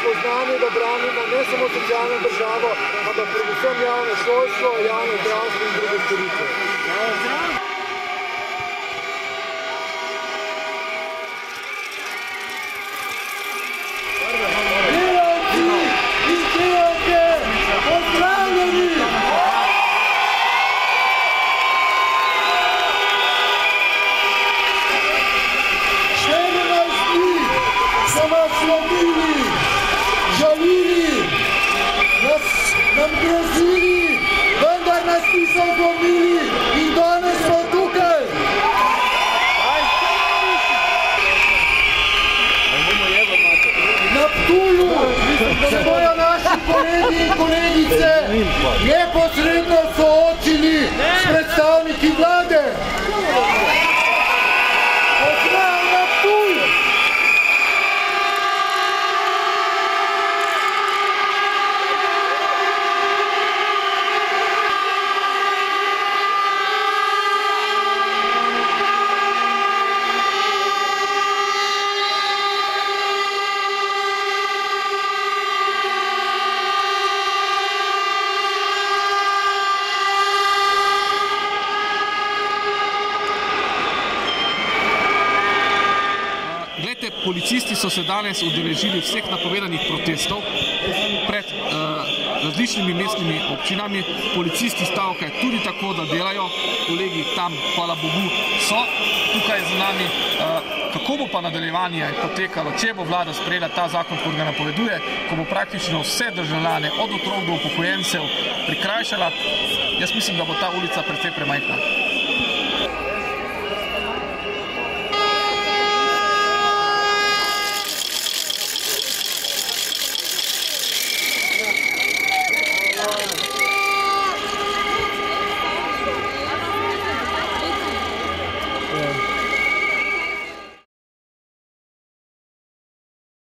spoznanje, da branimo ne samo socialno državo, ampak predvsem javno šolstvo, javno zdravstvo in druge storitve. Nam grozili, vendar nas niso zlomili in danes smo tukaj. Na Ptuju se bojo naši kolegi in kolegice neposredno soočili s predstavniki vlade. Pozdrav na Ptuj! Policisti so se danes udeležili vseh napovedanih protestov pred različnimi mestnimi občinami. Policisti stavkajo tudi tako, da delajo. Kolegi tam, hvala Bogu, so tukaj z nami. Kako bo pa nadaljevanje potekalo, če bo vlada sprejela ta zakon, kot ga napoveduje, ko bo praktično vse državljane, od otrok do upokojencev, prikrajšala? Jaz mislim, da bo ta ulica precej premajhna.